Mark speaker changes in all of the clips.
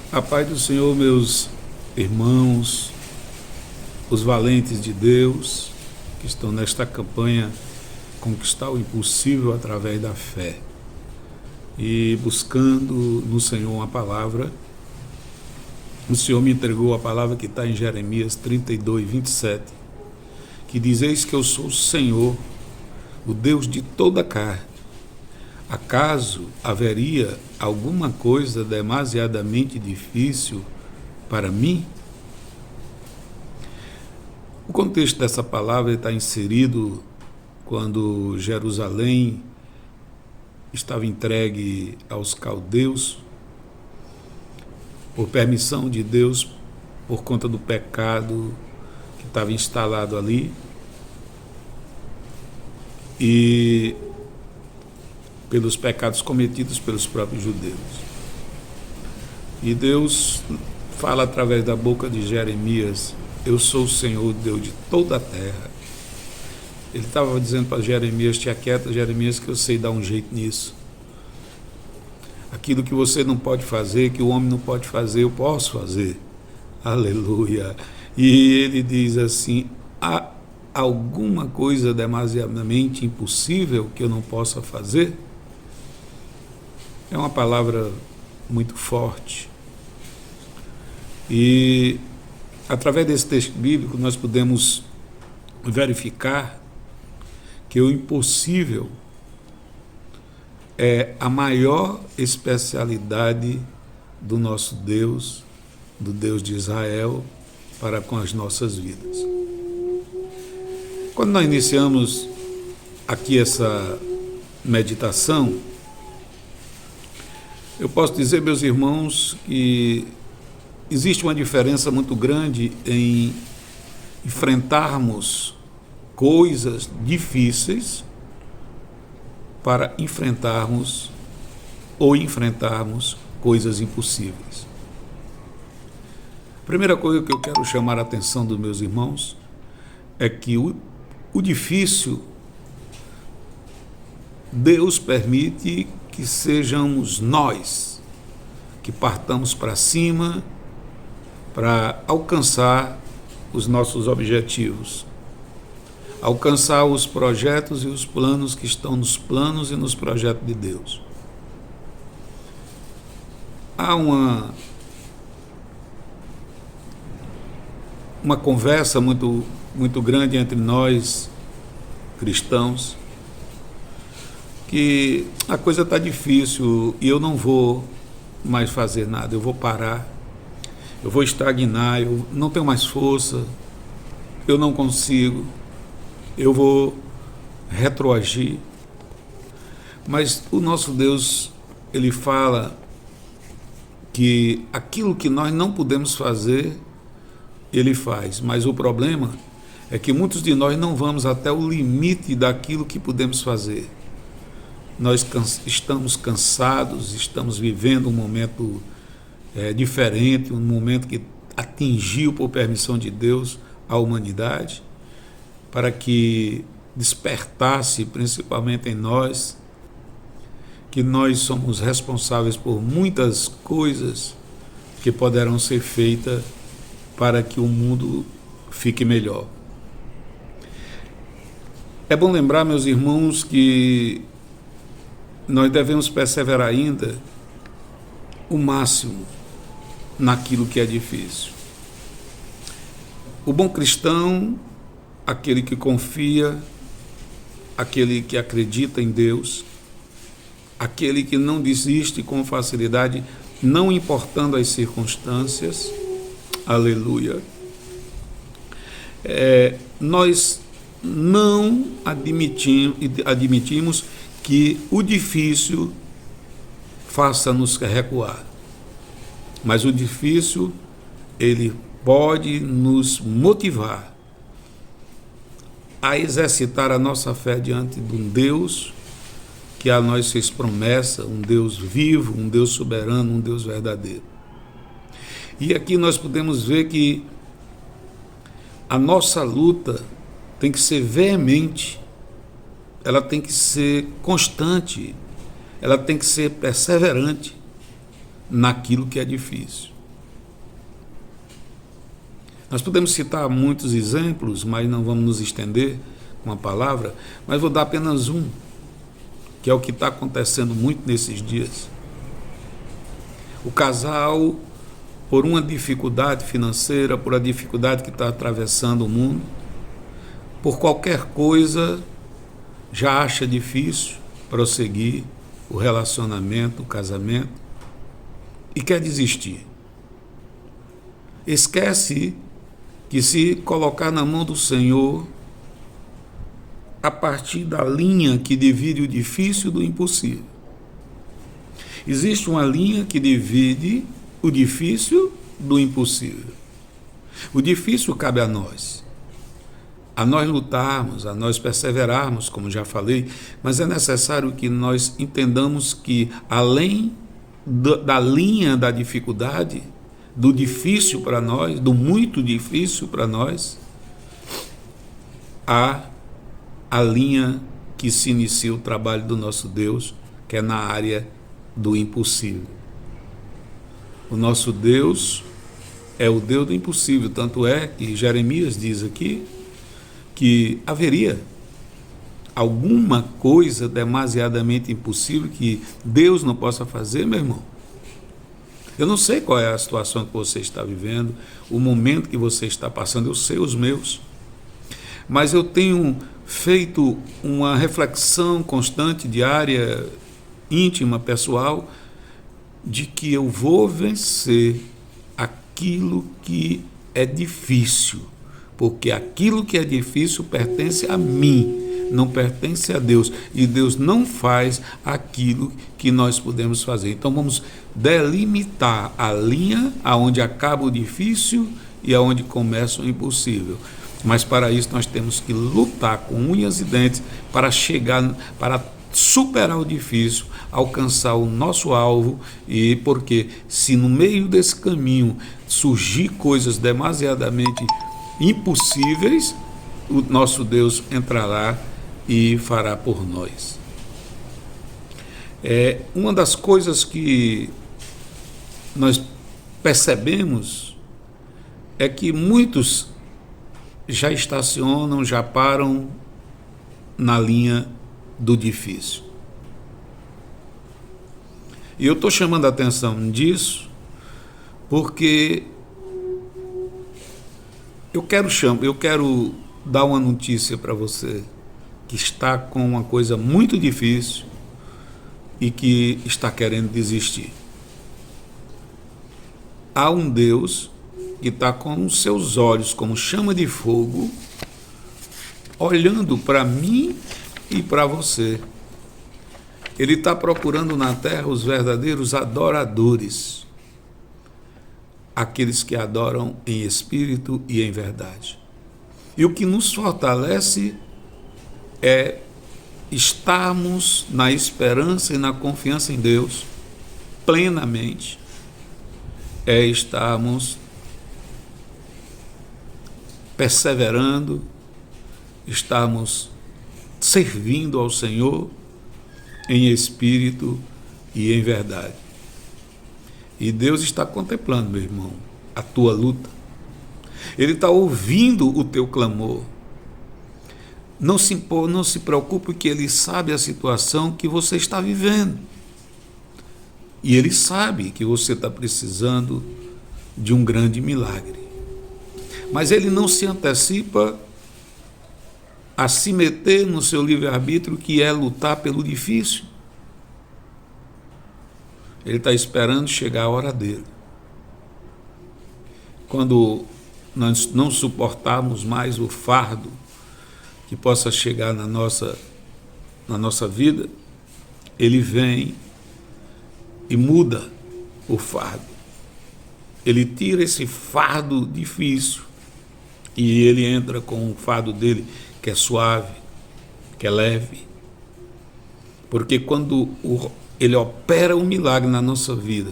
Speaker 1: A paz do Senhor, meus irmãos, os valentes de Deus, que estão nesta campanha conquistar o impossível através da fé e buscando no Senhor uma palavra. O Senhor me entregou a palavra que está em Jeremias 32, 27, que diz: eis que eu sou o Senhor, o Deus de toda a carne. Acaso haveria alguma coisa demasiadamente difícil para mim? O contexto dessa palavra está inserido quando Jerusalém estava entregue aos caldeus, por permissão de Deus, por conta do pecado que estava instalado ali, e pelos pecados cometidos pelos próprios judeus. E Deus fala através da boca de Jeremias: eu sou o Senhor, Deus de toda a terra. Ele estava dizendo para Jeremias: te aquieta, Jeremias, que eu sei dar um jeito nisso. Aquilo que você não pode fazer, que o homem não pode fazer, eu posso fazer. Aleluia. E ele diz assim: há alguma coisa demasiadamente impossível que eu não possa fazer? É uma palavra muito forte. E através desse texto bíblico nós podemos verificar que o impossível é a maior especialidade do nosso Deus, do Deus de Israel, para com as nossas vidas. Quando nós iniciamos aqui essa meditação, eu posso dizer, meus irmãos, que existe uma diferença muito grande em enfrentarmos coisas difíceis para enfrentarmos coisas impossíveis. A primeira coisa que eu quero chamar a atenção dos meus irmãos é que o difícil, Deus permite que sejamos nós que partamos para cima para alcançar os nossos objetivos, alcançar os projetos e os planos que estão nos planos e nos projetos de Deus. Há uma conversa muito grande entre nós cristãos, que a coisa está difícil e eu não vou mais fazer nada, eu vou parar, eu vou estagnar, eu não tenho mais força, eu não consigo, eu vou retroagir. Mas o nosso Deus, ele fala que aquilo que nós não podemos fazer, ele faz. Mas o problema é que muitos de nós não vamos até o limite daquilo que podemos fazer. Nós estamos cansados, estamos vivendo um momento diferente, um momento que atingiu, por permissão de Deus, a humanidade, para que despertasse principalmente em nós, que nós somos responsáveis por muitas coisas que poderão ser feitas para que o mundo fique melhor. É bom lembrar, meus irmãos, que nós devemos perseverar ainda o máximo naquilo que é difícil. O bom cristão, aquele que confia, aquele que acredita em Deus, aquele que não desiste com facilidade, não importando as circunstâncias, aleluia. Nós não admitimos que o difícil faça-nos recuar, mas o difícil, ele pode nos motivar a exercitar a nossa fé diante de um Deus que a nós fez promessa, um Deus vivo, um Deus soberano, um Deus verdadeiro. E aqui nós podemos ver que a nossa luta tem que ser veemente, ela tem que ser constante, ela tem que ser perseverante naquilo que é difícil. Nós podemos citar muitos exemplos, mas não vamos nos estender com a palavra, mas vou dar apenas um, que é o que está acontecendo muito nesses dias. O casal, por uma dificuldade financeira, por a dificuldade que está atravessando o mundo, por qualquer coisa, já acha difícil prosseguir o relacionamento, o casamento, e quer desistir. Esquece que se colocar na mão do Senhor, a partir da linha que divide o difícil do impossível. Existe uma linha que divide o difícil do impossível. O difícil cabe a nós lutarmos, a nós perseverarmos, como já falei, mas é necessário que nós entendamos que, além da linha da dificuldade, do difícil para nós, do muito difícil para nós, há a linha que se inicia o trabalho do nosso Deus, que é na área do impossível. O nosso Deus é o Deus do impossível, tanto é que Jeremias diz aqui que haveria alguma coisa demasiadamente impossível que Deus não possa fazer, meu irmão. Eu não sei qual é a situação que você está vivendo, o momento que você está passando, eu sei os meus. Mas eu tenho feito uma reflexão constante, diária, íntima, pessoal, de que eu vou vencer aquilo que é difícil, porque aquilo que é difícil pertence a mim, não pertence a Deus, e Deus não faz aquilo que nós podemos fazer. Então vamos delimitar a linha aonde acaba o difícil e aonde começa o impossível. Mas para isso nós temos que lutar com unhas e dentes para chegar, para superar o difícil, alcançar o nosso alvo, e porque se no meio desse caminho surgir coisas demasiadamente impossíveis, o nosso Deus entrará e fará por nós. Uma das coisas que nós percebemos é que muitos já estacionam, já param na linha do difícil. E eu estou chamando a atenção disso porque eu quero dar uma notícia para você que está com uma coisa muito difícil e que está querendo desistir. Há um Deus que está com os seus olhos como chama de fogo, olhando para mim e para você. Ele está procurando na terra os verdadeiros adoradores, aqueles que adoram em espírito e em verdade. E o que nos fortalece é estarmos na esperança e na confiança em Deus plenamente, é estarmos perseverando, estarmos servindo ao Senhor em espírito e em verdade. E Deus está contemplando, meu irmão, a tua luta. Ele está ouvindo o teu clamor. Não se preocupe, que Ele sabe a situação que você está vivendo. E Ele sabe que você está precisando de um grande milagre. Mas Ele não se antecipa a se meter no seu livre-arbítrio, que é lutar pelo difícil. Ele está esperando chegar a hora dele. Quando nós não suportarmos mais o fardo que possa chegar na nossa vida, Ele vem e muda o fardo. Ele tira esse fardo difícil e Ele entra com o fardo dele, que é suave, que é leve. Porque quando Ele opera um milagre na nossa vida,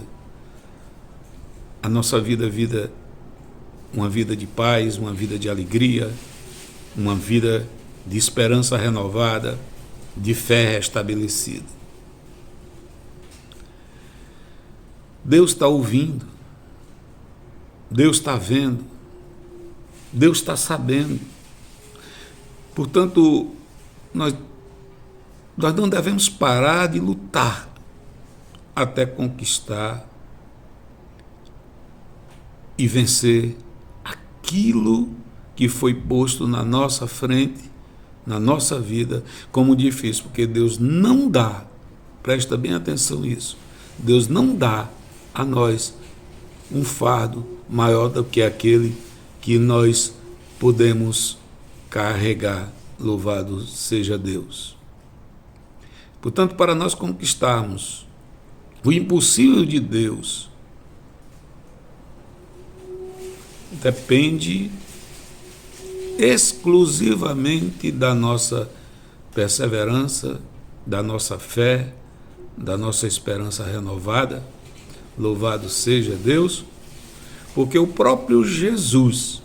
Speaker 1: a nossa vida é uma vida de paz, uma vida de alegria, uma vida de esperança renovada, de fé restabelecida. Deus está ouvindo, Deus está vendo, Deus está sabendo. Portanto, nós não devemos parar de lutar até conquistar e vencer aquilo que foi posto na nossa frente, na nossa vida, como difícil, porque Deus não dá, presta bem atenção nisso, Deus não dá a nós um fardo maior do que aquele que nós podemos carregar. Louvado seja Deus. Portanto, para nós conquistarmos o impossível de Deus, depende exclusivamente da nossa perseverança, da nossa fé, da nossa esperança renovada. Louvado seja Deus, porque o próprio Jesus,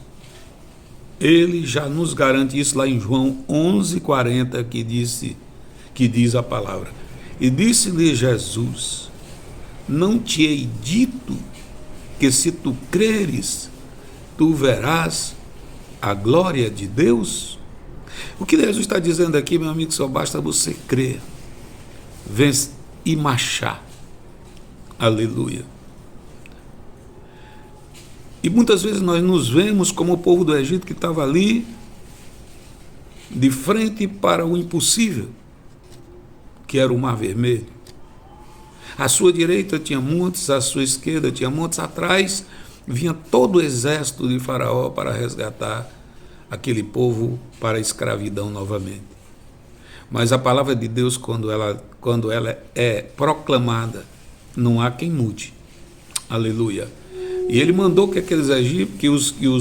Speaker 1: ele já nos garante isso lá em João 11:40, que diz a palavra. E disse-lhe Jesus: não te hei dito que se tu creres, tu verás a glória de Deus? O que Jesus está dizendo aqui, meu amigo, só basta você crer, vence e marchar. Aleluia. E muitas vezes nós nos vemos como o povo do Egito que estava ali, de frente para o impossível, que era o Mar Vermelho. À sua direita tinha montes, à sua esquerda tinha montes, atrás vinha todo o exército de Faraó para resgatar aquele povo para a escravidão novamente. Mas a palavra de Deus, quando ela é proclamada, não há quem mude. Aleluia. E ele mandou que aqueles egípcios, que o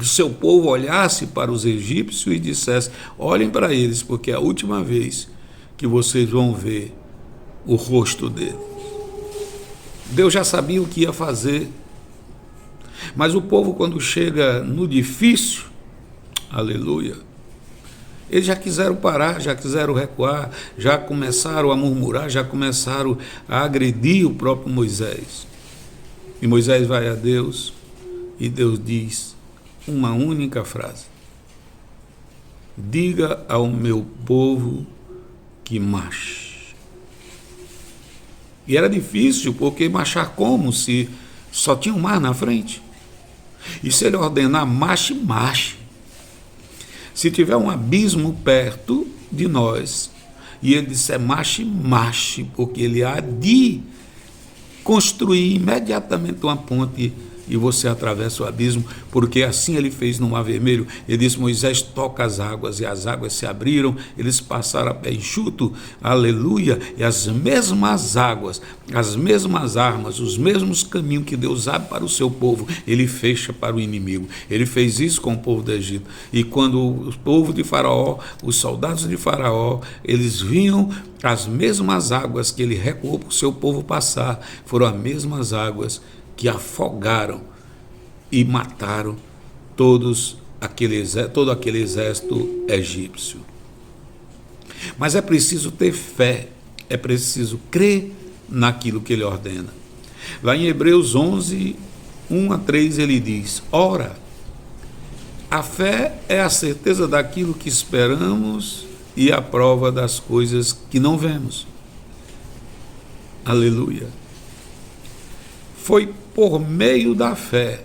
Speaker 1: seu povo olhasse para os egípcios e dissesse: olhem para eles, porque é a última vez que vocês vão ver o rosto deles. Deus já sabia o que ia fazer, mas o povo, quando chega no difícil, aleluia, eles já quiseram parar, já quiseram recuar, já começaram a murmurar, já começaram a agredir o próprio Moisés. E Moisés vai a Deus e Deus diz uma única frase: diga ao meu povo que marche. E era difícil, porque marchar como, se só tinha um mar na frente? E se ele ordenar marche, marche. Se tiver um abismo perto de nós e ele disser marche, marche, porque ele há de construir imediatamente uma ponte e você atravessa o abismo, porque assim ele fez no Mar Vermelho. Ele disse: Moisés, toca as águas, e as águas se abriram, eles passaram a pé enxuto, aleluia, e as mesmas águas, as mesmas armas, os mesmos caminhos que Deus abre para o seu povo, ele fecha para o inimigo. Ele fez isso com o povo do Egito, e quando o povo de Faraó, os soldados de Faraó, eles vinham, as mesmas águas que ele recuou para o seu povo passar, foram as mesmas águas que afogaram e mataram todo aquele exército egípcio. Mas é preciso ter fé, é preciso crer naquilo que ele ordena. Lá em Hebreus 11, 1-3, ele diz: ora, a fé é a certeza daquilo que esperamos e a prova das coisas que não vemos. Aleluia. Foi por meio da fé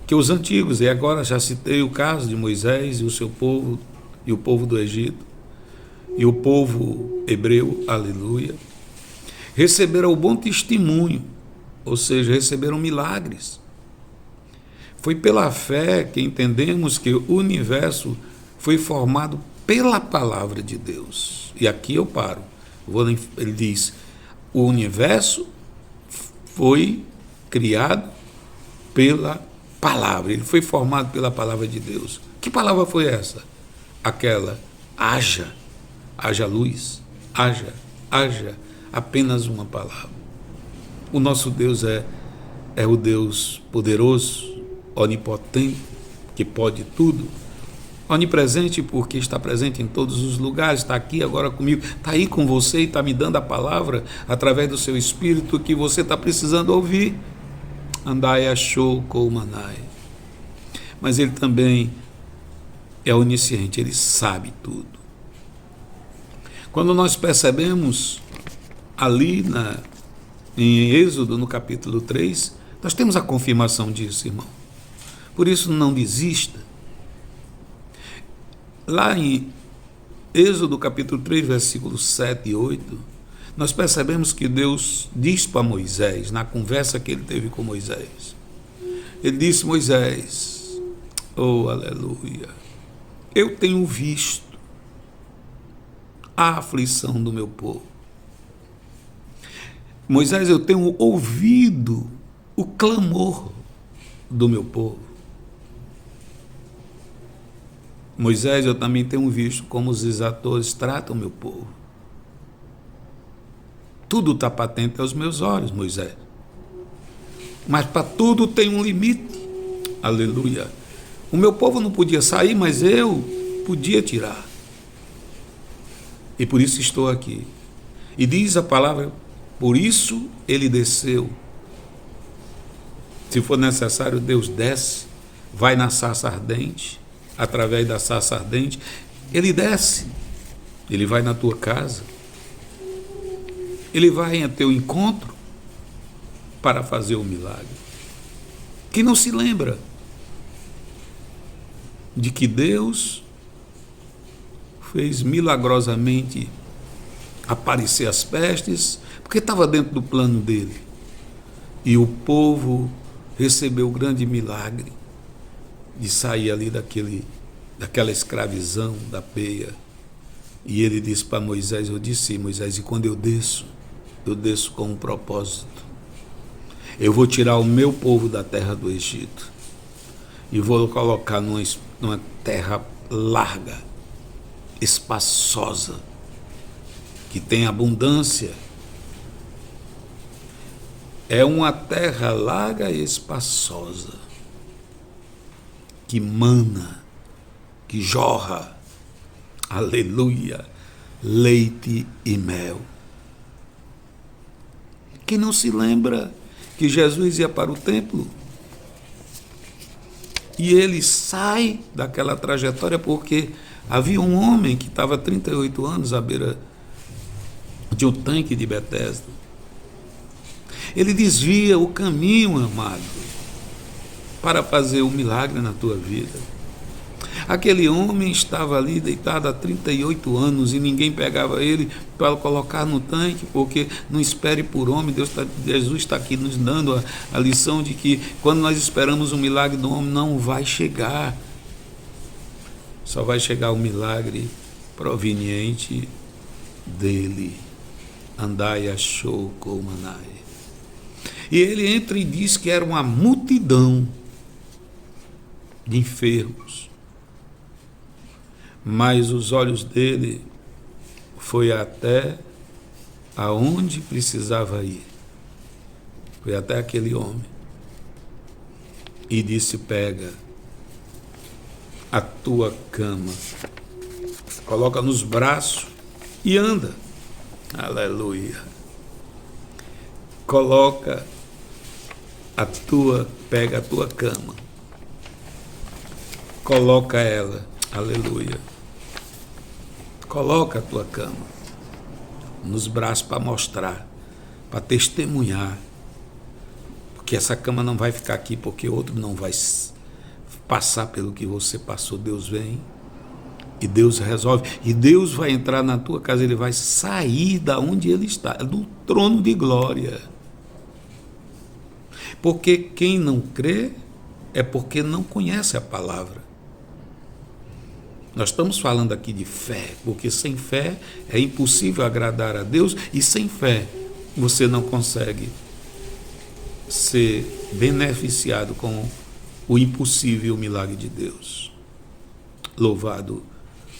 Speaker 1: que os antigos, e agora já citei o caso de Moisés e o seu povo, e o povo do Egito, e o povo hebreu, aleluia, receberam o bom testemunho, ou seja, receberam milagres. Foi pela fé que entendemos que o universo foi formado pela palavra de Deus. E aqui eu paro. Ele diz: o universo foi criado pela palavra, ele foi formado pela palavra de Deus. Que palavra foi essa? Aquela: haja luz, haja, apenas uma palavra. O nosso Deus é o Deus poderoso, onipotente, que pode tudo, onipresente, porque está presente em todos os lugares, está aqui agora comigo, está aí com você e está me dando a palavra através do seu espírito que você está precisando ouvir. Andai achou Koumanai. Mas ele também é onisciente, ele sabe tudo. Quando nós percebemos ali em Êxodo, no capítulo 3, nós temos a confirmação disso, irmão. Por isso, não desista. Lá em Êxodo, capítulo 3, versículos 7 e 8, nós percebemos que Deus diz para Moisés, na conversa que ele teve com Moisés, ele disse: Moisés, oh aleluia, eu tenho visto a aflição do meu povo. Moisés, eu tenho ouvido o clamor do meu povo. Moisés, eu também tenho visto como os exatores tratam o meu povo. Tudo está patente aos meus olhos, Moisés. Mas para tudo tem um limite. Aleluia. O meu povo não podia sair, mas eu podia tirar. E por isso estou aqui. E diz a palavra, por isso ele desceu. Se for necessário, Deus desce, vai na sarça ardente, através da sarça ardente, ele desce, ele vai na tua casa, ele vai a teu encontro para fazer o milagre. Quem não se lembra de que Deus fez milagrosamente aparecer as pestes, porque estava dentro do plano dele. E o povo recebeu o grande milagre de sair ali daquela escravidão da peia. E ele disse para Moisés, eu disse, Moisés, e quando eu desço com um propósito. Eu vou tirar o meu povo da terra do Egito e vou colocar numa terra larga, espaçosa, que tem abundância. É uma terra larga e espaçosa, que mana, que jorra, aleluia, leite e mel. Quem não se lembra que Jesus ia para o templo e ele sai daquela trajetória porque havia um homem que estava há 38 anos à beira de um tanque de Betesda. Ele desvia o caminho, amado, para fazer um milagre na tua vida. Aquele homem estava ali deitado há 38 anos e ninguém pegava ele para colocar no tanque, porque não espere por homem. Jesus está aqui nos dando a lição de que quando nós esperamos um milagre do homem, não vai chegar. Só vai chegar o milagre proveniente dele. Andai achou Koumanai. E ele entra e diz que era uma multidão de enfermos. Mas os olhos dele foi até aonde precisava ir. Foi até aquele homem. E disse, pega a tua cama, coloca nos braços e anda. Aleluia. Pega a tua cama, coloca ela, aleluia. Coloca a tua cama nos braços para mostrar, para testemunhar, porque essa cama não vai ficar aqui, porque outro não vai passar pelo que você passou. Deus vem e Deus resolve, e Deus vai entrar na tua casa, ele vai sair da onde ele está, do trono de glória. Porque quem não crê é porque não conhece a palavra. Nós estamos falando aqui de fé, porque sem fé é impossível agradar a Deus, e sem fé você não consegue ser beneficiado com o impossível milagre de Deus. Louvado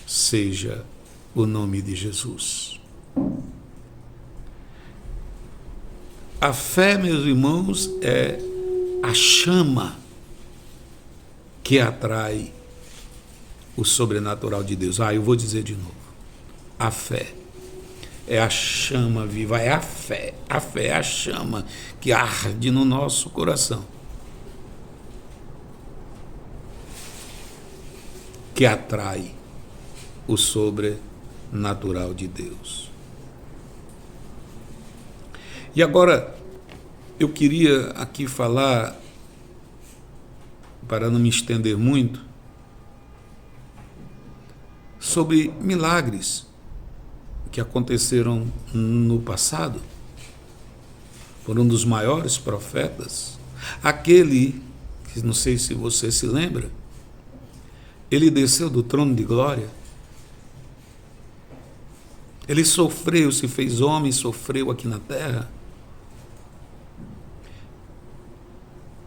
Speaker 1: seja o nome de Jesus. A fé, meus irmãos, é a chama que atrai o sobrenatural de Deus. Eu vou dizer de novo. A fé é a chama viva, é a fé. A fé é a chama que arde no nosso coração. que atrai o sobrenatural de Deus. E agora, eu queria aqui falar, para não me estender muito, sobre milagres que aconteceram no passado por um dos maiores profetas, aquele que não sei se você se lembra, ele desceu do trono de glória, ele sofreu, se fez homem, sofreu aqui na terra,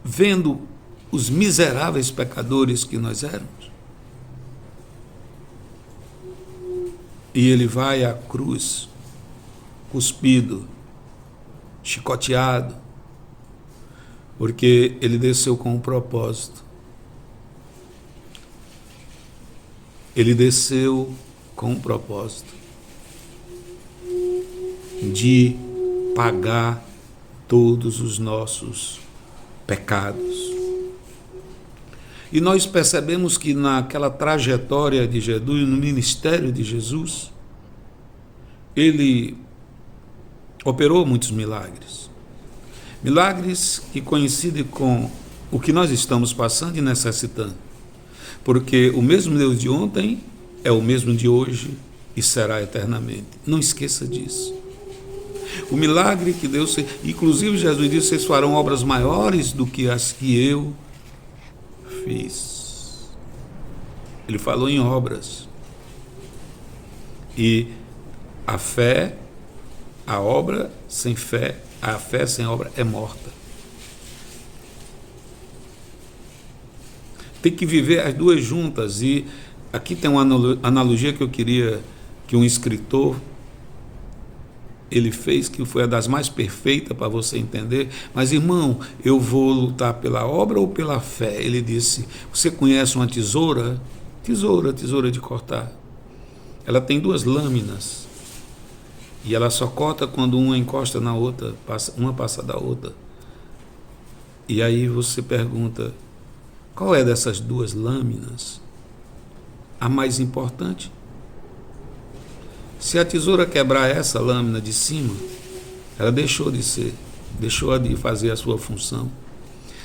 Speaker 1: vendo os miseráveis pecadores que nós éramos. E ele vai à cruz, cuspido, chicoteado, porque ele desceu com um propósito. Ele desceu com um propósito de pagar todos os nossos pecados. E nós percebemos que naquela trajetória de Jesus, no ministério de Jesus, ele operou muitos milagres. Milagres que coincidem com o que nós estamos passando e necessitando. Porque o mesmo Deus de ontem é o mesmo de hoje e será eternamente. Não esqueça disso. O milagre que Deus fez, inclusive Jesus disse, vocês farão obras maiores do que as que eu fiz. Ele falou em obras. E a fé, a obra sem fé, a fé sem obra é morta. Tem que viver as duas juntas. E aqui tem uma analogia que eu queria que um escritor ele fez, que foi a das mais perfeitas para você entender. Mas, irmão, eu vou lutar pela obra ou pela fé? Ele disse, você conhece uma tesoura? Tesoura de cortar. Ela tem duas lâminas. E ela só corta quando uma encosta na outra, uma passa da outra. E aí você pergunta, qual é dessas duas lâminas a mais importante? Se a tesoura quebrar essa lâmina de cima, ela deixou de ser, deixou de fazer a sua função.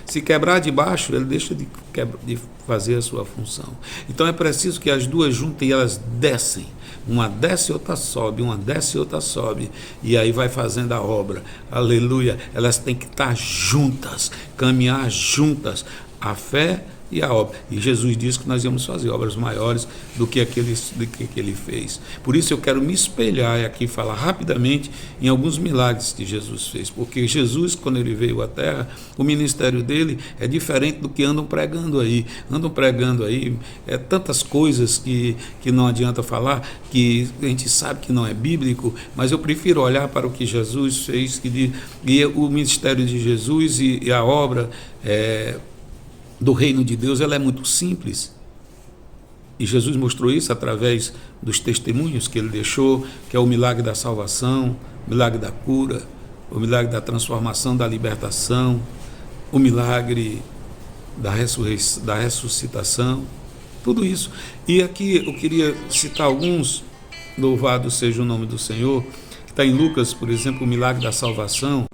Speaker 1: Se quebrar de baixo, ela deixa de fazer a sua função. Então é preciso que as duas juntem e elas descem. Uma desce e outra sobe, uma desce e outra sobe. E aí vai fazendo a obra. Aleluia. Elas têm que estar juntas, caminhar juntas. A fé e a obra. E Jesus disse que nós íamos fazer obras maiores do que ele fez. Por isso eu quero me espelhar e aqui falar rapidamente em alguns milagres que Jesus fez. Porque Jesus, quando ele veio à Terra, o ministério dele é diferente do que andam pregando aí. Andam pregando aí tantas coisas que não adianta falar, que a gente sabe que não é bíblico, mas eu prefiro olhar para o que Jesus fez, e o ministério de Jesus e a obra do reino de Deus, ela é muito simples. E Jesus mostrou isso através dos testemunhos que ele deixou, que é o milagre da salvação, o milagre da cura, o milagre da transformação, da libertação, o milagre da ressuscitação, tudo isso. E aqui eu queria citar alguns, louvado seja o nome do Senhor, que está em Lucas, por exemplo, o milagre da salvação,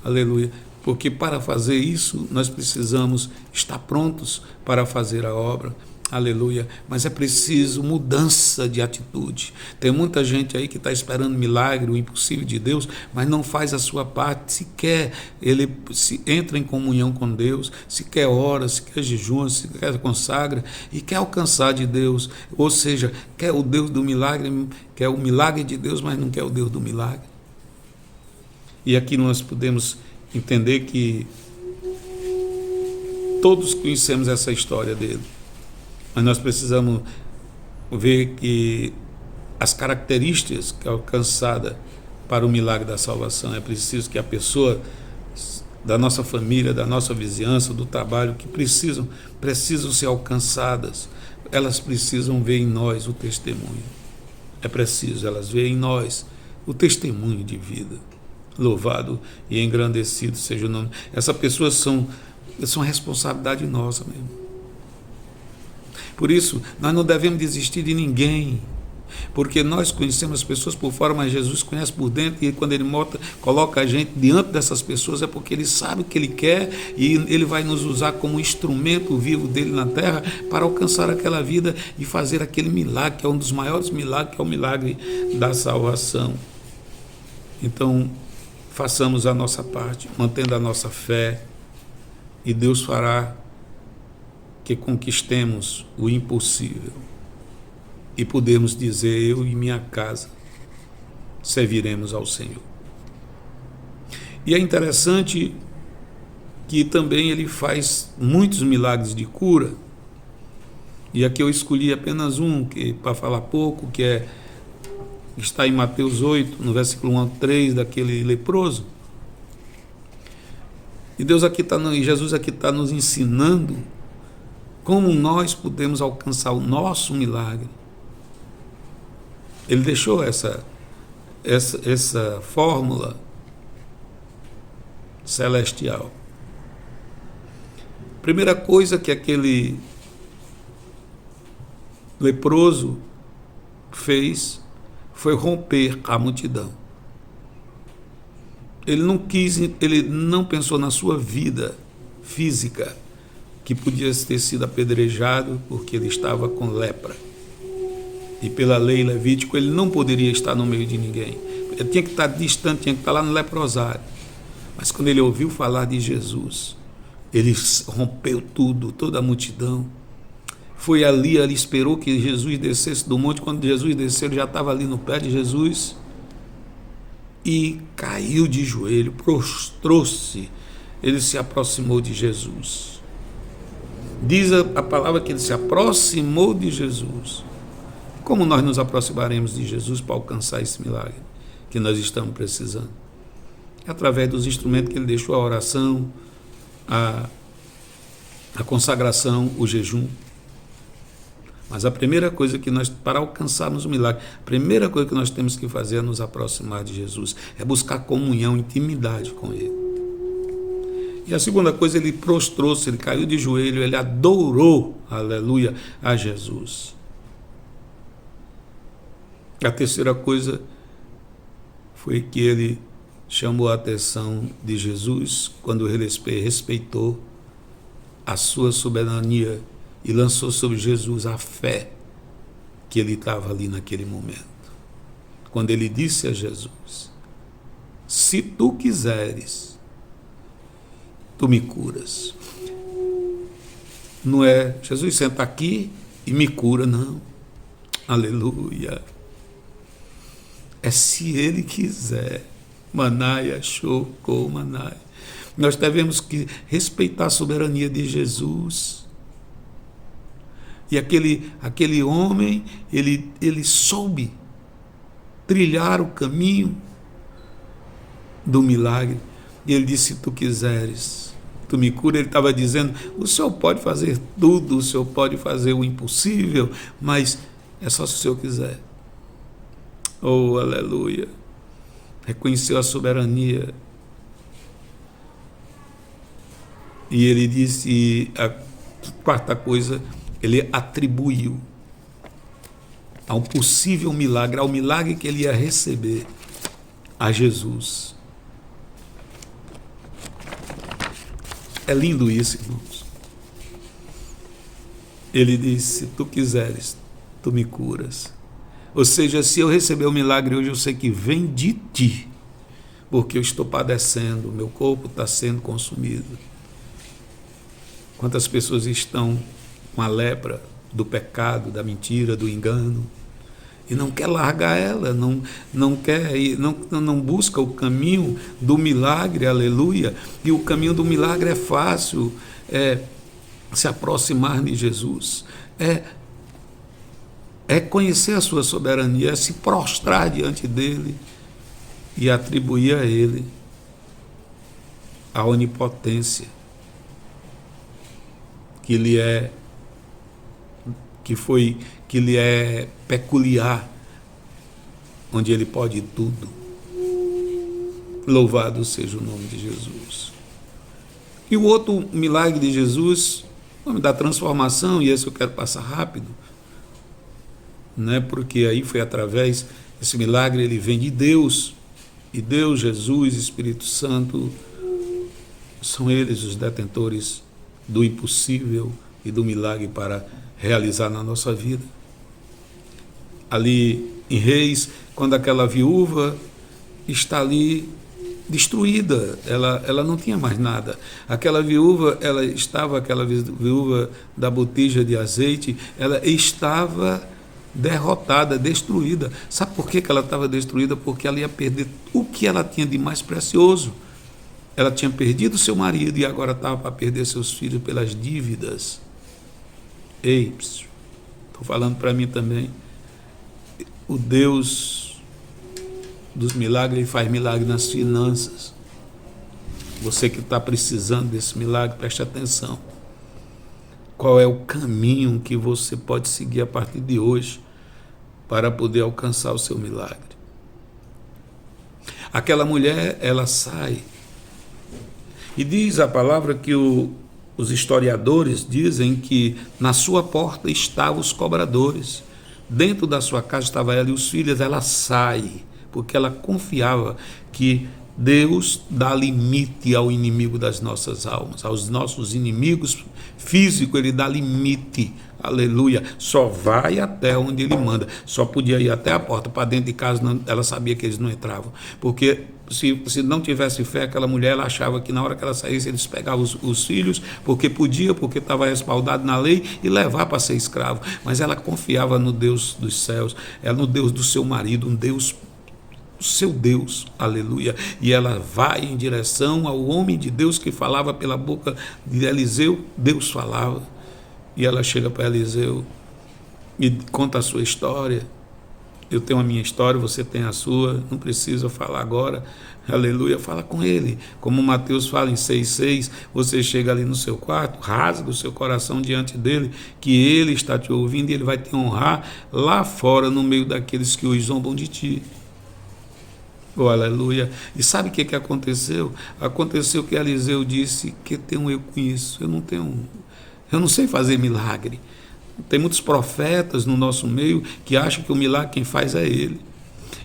Speaker 1: aleluia. Porque para fazer isso, nós precisamos estar prontos para fazer a obra, aleluia, mas é preciso mudança de atitude. Tem muita gente aí que está esperando milagre, o impossível de Deus, mas não faz a sua parte, sequer ele se entra em comunhão com Deus, sequer ora, sequer jejua, sequer consagra e quer alcançar de Deus, ou seja, quer o Deus do milagre, quer o milagre de Deus, mas não quer o Deus do milagre. E aqui nós podemos entender que todos conhecemos essa história dele, mas nós precisamos ver que as características que é alcançada para o milagre da salvação, é preciso que a pessoa da nossa família, da nossa vizinhança, do trabalho, que precisam ser alcançadas, elas precisam ver em nós o testemunho. É preciso elas verem em nós o testemunho de vida. Louvado e engrandecido seja o nome. Essas pessoas são responsabilidade nossa mesmo. Por isso, nós não devemos desistir de ninguém, porque nós conhecemos as pessoas por fora, mas Jesus conhece por dentro, e quando Ele coloca a gente diante dessas pessoas, é porque Ele sabe o que Ele quer, e Ele vai nos usar como instrumento vivo dEle na terra, para alcançar aquela vida e fazer aquele milagre, que é um dos maiores milagres, que é o milagre da salvação. Então, façamos a nossa parte, mantendo a nossa fé, e Deus fará que conquistemos o impossível e podemos dizer: eu e minha casa serviremos ao Senhor. E é interessante que também Ele faz muitos milagres de cura, e aqui eu escolhi apenas um para falar pouco, que está em Mateus 8, no versículo 1 a 3, daquele leproso. E Jesus aqui está nos ensinando como nós podemos alcançar o nosso milagre. Ele deixou essa fórmula celestial. Primeira coisa que aquele leproso fez foi romper a multidão. Ele não pensou na sua vida física, que podia ter sido apedrejado porque ele estava com lepra. E pela lei levítico ele não poderia estar no meio de ninguém. Ele tinha que estar distante, tinha que estar lá no leprosário. Mas quando ele ouviu falar de Jesus, ele rompeu tudo, toda a multidão. Foi ali, ele esperou que Jesus descesse do monte. Quando Jesus desceu, ele já estava ali no pé de Jesus e caiu de joelho, prostrou-se. Ele se aproximou de Jesus. Diz a palavra que ele se aproximou de Jesus. Como nós nos aproximaremos de Jesus para alcançar esse milagre que nós estamos precisando? Através dos instrumentos que ele deixou: a oração, a consagração, o jejum. Mas a primeira coisa que nós, para alcançarmos o milagre, a primeira coisa que nós temos que fazer é nos aproximar de Jesus, é buscar comunhão, intimidade com Ele. E a segunda coisa, ele prostrou-se, ele caiu de joelho, ele adorou, aleluia, a Jesus. A terceira coisa foi que ele chamou a atenção de Jesus quando ele respeitou a sua soberania e lançou sobre Jesus a fé que ele estava ali naquele momento. Quando ele disse a Jesus: se tu quiseres, tu me curas. Não é Jesus, senta aqui e me cura, não. Aleluia. É se ele quiser. Manaia, chocou, manaia. Nós devemos que respeitar a soberania de Jesus. E aquele homem, ele soube trilhar o caminho do milagre. E ele disse: se tu quiseres, tu me cura. Ele estava dizendo: o Senhor pode fazer tudo, o Senhor pode fazer o impossível, mas é só se o Senhor quiser. Oh, aleluia. Reconheceu a soberania. E ele disse, e a quarta coisa, ele atribuiu a um possível milagre, ao milagre que ele ia receber, a Jesus. É lindo isso, irmãos. Ele disse: se tu quiseres, tu me curas. Ou seja, se eu receber o milagre hoje, eu sei que vem de ti, porque eu estou padecendo, meu corpo está sendo consumido. Quantas pessoas estão com a lepra do pecado, da mentira, do engano, e não quer largar ela, não quer ir, não busca o caminho do milagre, aleluia. E o caminho do milagre é fácil, é se aproximar de Jesus, é conhecer a sua soberania, é se prostrar diante dele e atribuir a ele a onipotência que lhe é peculiar, onde ele pode tudo. Louvado seja o nome de Jesus. E o outro milagre de Jesus o nome da transformação, e esse eu quero passar rápido, né? Porque aí foi através, esse milagre ele vem de Deus, e Deus, Jesus, Espírito Santo, são eles os detentores do impossível e do milagre para realizar na nossa vida. Ali em Reis, quando aquela viúva está ali destruída, ela não tinha mais nada. Aquela viúva da botija de azeite, ela estava derrotada, destruída. Sabe por que ela estava destruída? Porque ela ia perder o que ela tinha de mais precioso. Ela tinha perdido seu marido e agora estava para perder seus filhos pelas dívidas. Ei, estou falando para mim também. O Deus dos milagres, ele faz milagre nas finanças. Você que está precisando desse milagre, preste atenção. Qual é o caminho que você pode seguir a partir de hoje para poder alcançar o seu milagre? Aquela mulher, ela sai. E diz a palavra que os historiadores dizem que na sua porta estavam os cobradores. Dentro da sua casa estava ela e os filhos. Ela sai, porque ela confiava que Deus dá limite ao inimigo das nossas almas, aos nossos inimigos físicos, ele dá limite, aleluia, só vai até onde ele manda, só podia ir até a porta, para dentro de casa não, ela sabia que eles não entravam, porque se não tivesse fé, aquela mulher, ela achava que na hora que ela saísse, eles pegavam os filhos, porque podia, porque estava respaldado na lei, e levar para ser escravo, mas ela confiava no Deus dos céus, no Deus do seu marido, um Deus, seu Deus, aleluia, e ela vai em direção ao homem de Deus que falava pela boca de Eliseu. Deus falava, e ela chega para Eliseu e conta a sua história. Eu tenho a minha história, você tem a sua, não precisa falar agora, aleluia, fala com ele, como Mateus fala em 6,6, você chega ali no seu quarto, rasga o seu coração diante dele, que ele está te ouvindo e ele vai te honrar lá fora, no meio daqueles que os zombam de ti. Oh, aleluia. E sabe o que aconteceu? Aconteceu que Eliseu disse: que tenho eu com isso? Eu não sei fazer milagre. Tem muitos profetas no nosso meio que acham que o milagre quem faz é ele.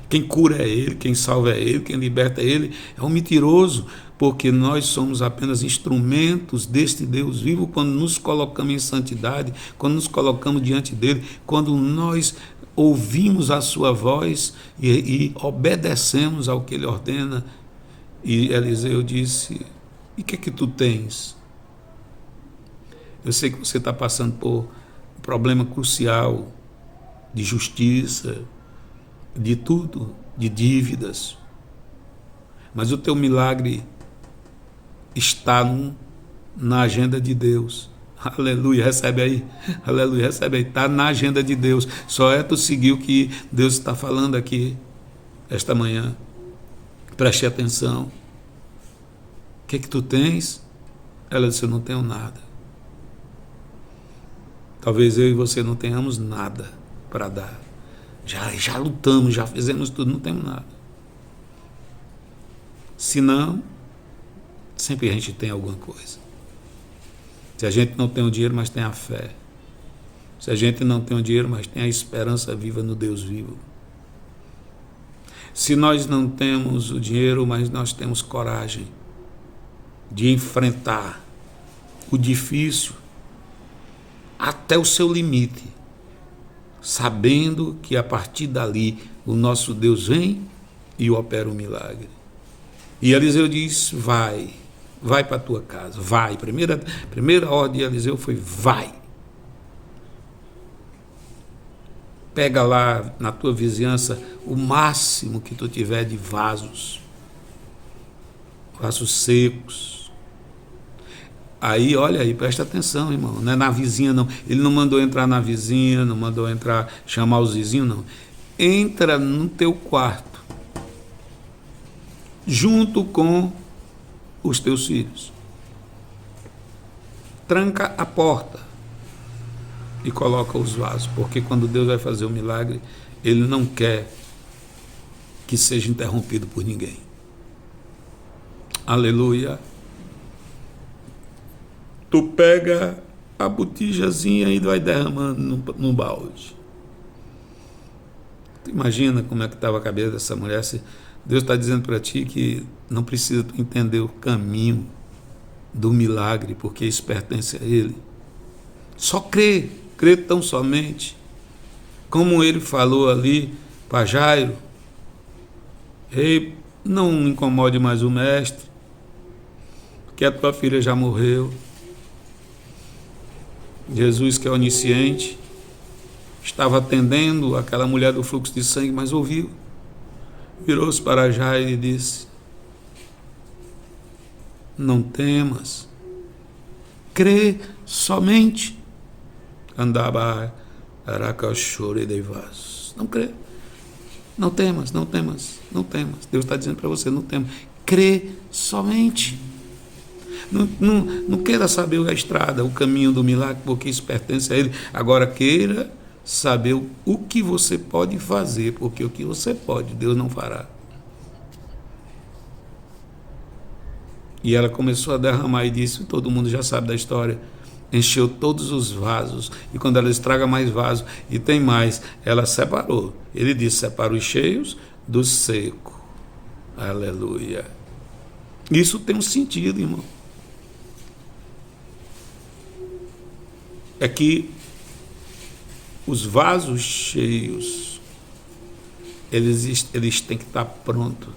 Speaker 1: Quem cura é ele, quem salva é ele, quem liberta é ele. É um mentiroso, porque nós somos apenas instrumentos deste Deus vivo quando nos colocamos em santidade, quando nos colocamos diante dele, quando nós ouvimos a sua voz e obedecemos ao que ele ordena. E Eliseu disse: e o que tu tens? Eu sei que você está passando por um problema crucial de justiça, de tudo, de dívidas, mas o teu milagre está na agenda de Deus. Aleluia, recebe aí, aleluia, recebe aí, está na agenda de Deus, só é tu seguir o que Deus está falando aqui esta manhã. Preste atenção. O que tu tens? Ela disse: eu não tenho nada. Talvez eu e você não tenhamos nada para dar, já lutamos, já fizemos tudo, não temos nada. Se não, sempre a gente tem alguma coisa. Se a gente não tem o dinheiro, mas tem a fé. Se a gente não tem o dinheiro, mas tem a esperança viva no Deus vivo. Se nós não temos o dinheiro, mas nós temos coragem de enfrentar o difícil até o seu limite, sabendo que a partir dali o nosso Deus vem e opera um milagre. E Eliseu diz: vai para a tua casa, vai. Primeira ordem de Eliseu foi: vai. Pega lá na tua vizinhança o máximo que tu tiver de vasos secos. Aí, olha aí, presta atenção, irmão, não é na vizinha não, ele não mandou entrar na vizinha, não mandou chamar os vizinhos, não. Entra no teu quarto, junto com os teus filhos. Tranca a porta e coloca os vasos, porque quando Deus vai fazer o milagre, ele não quer que seja interrompido por ninguém. Aleluia. Tu pega a botijazinha e vai derramando no balde. Tu imagina como é que estava a cabeça dessa mulher? Se Deus está dizendo para ti que não precisa tu entender o caminho do milagre, porque isso pertence a Ele. Só crê tão somente. Como Ele falou ali para Jairo: ei, não incomode mais o mestre, porque a tua filha já morreu. Jesus, que é onisciente, estava atendendo aquela mulher do fluxo de sangue, mas ouviu. Virou-se para Jairo e disse: não temas, crê somente. Andava aracachore de vaz. Não crê. Não temas, não temas, não temas. Deus está dizendo para você: não temas. Crê somente. Não queira saber a estrada, o caminho do milagre, porque isso pertence a Ele. Agora queira saber o que você pode fazer, porque o que você pode, Deus não fará. E ela começou a derramar e disse: todo mundo já sabe da história. Encheu todos os vasos, e quando ela estraga mais vasos, e tem mais, ela separou. Ele disse: separa os cheios do seco. Aleluia. Isso tem um sentido, irmão. É que os vasos cheios, eles têm que estar prontos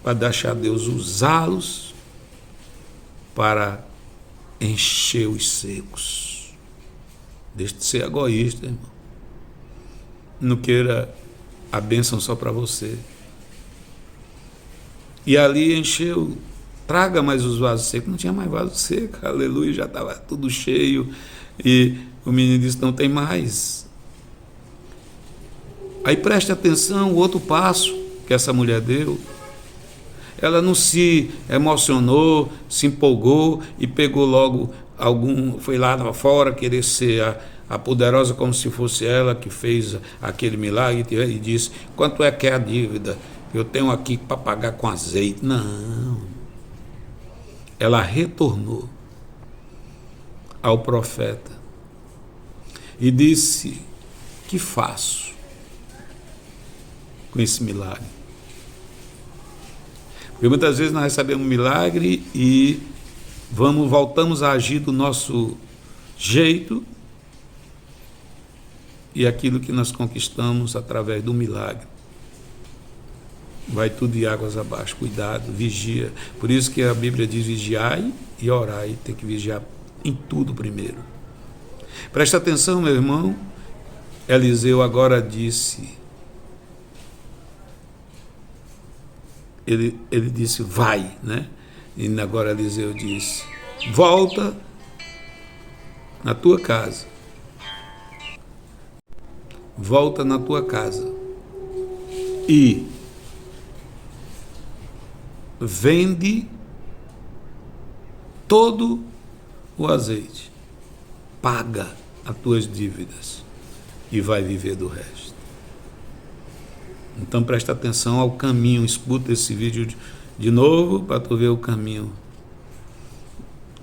Speaker 1: para deixar Deus usá-los para encher os secos. Deixe de ser egoísta, irmão. Não queira a bênção só para você. E ali encheu. Traga mais os vasos secos. Não tinha mais vaso seco, aleluia, já estava tudo cheio. E o menino disse: não tem mais. Aí preste atenção, o outro passo que essa mulher deu. Ela não se emocionou, se empolgou e pegou logo foi lá fora querer ser a poderosa, como se fosse ela que fez aquele milagre, e disse: quanto é que é a dívida? Eu tenho aqui para pagar com azeite. Não. Ela retornou ao profeta e disse: que faço com esse milagre? Porque muitas vezes nós recebemos um milagre e voltamos a agir do nosso jeito, e aquilo que nós conquistamos através do milagre vai tudo de águas abaixo. Cuidado, vigia. Por isso que a Bíblia diz: vigiai e orai. Tem que vigiar em tudo primeiro. Presta atenção, meu irmão. Eliseu agora disse, ele disse: vai, né? E agora Eliseu disse: volta na tua casa. Volta na tua casa e vende todo o azeite, paga as tuas dívidas e vai viver do resto. Então presta atenção ao caminho. Escuta esse vídeo de novo para tu ver o caminho.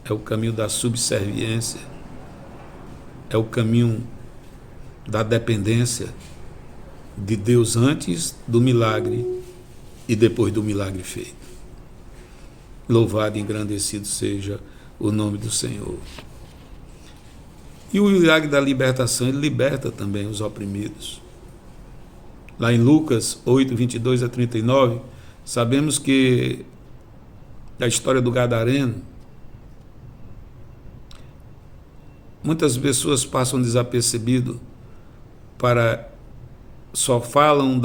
Speaker 1: É o caminho da subserviência, é o caminho da dependência de Deus antes do milagre e depois do milagre feito. Louvado e engrandecido seja o nome do Senhor. E o milagre da libertação, ele liberta também os oprimidos. Lá em Lucas 8, 22 a 39, sabemos que a história do Gadareno, muitas pessoas passam desapercebido, só falam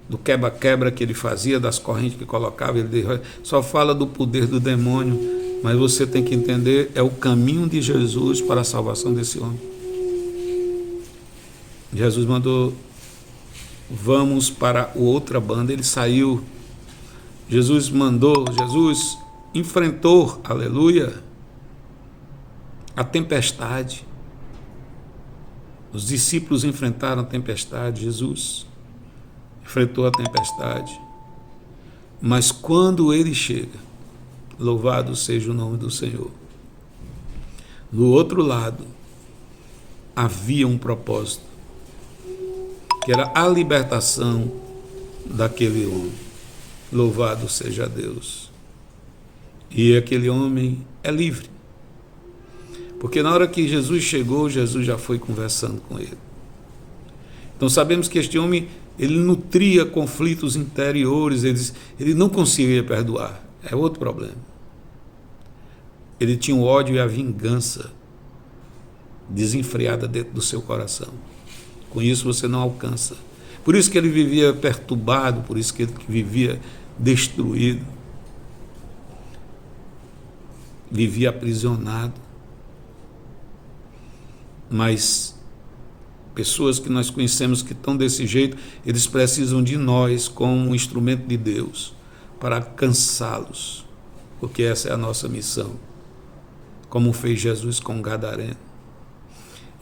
Speaker 1: do quebra-quebra que ele fazia, das correntes que colocava, ele só fala do poder do demônio, mas você tem que entender, é o caminho de Jesus para a salvação desse homem. Jesus mandou: vamos para outra banda. Ele saiu, Jesus enfrentou, aleluia, a tempestade. Os discípulos enfrentaram a tempestade, Jesus enfrentou a tempestade, mas quando ele chega, louvado seja o nome do Senhor, No outro lado, havia um propósito, que era a libertação daquele homem. Louvado seja Deus. E aquele homem é livre. Porque na hora que Jesus chegou, Jesus já foi conversando com ele. Então sabemos que este homem, ele nutria conflitos interiores, ele não conseguia perdoar. É outro problema. Ele tinha o ódio e a vingança desenfreada dentro do seu coração. Com isso você não alcança. Por isso que ele vivia perturbado, por isso que ele vivia destruído, vivia aprisionado. Mas pessoas que nós conhecemos que estão desse jeito, eles precisam de nós como um instrumento de Deus para alcançá-los, porque essa é a nossa missão, como fez Jesus com o gadareno.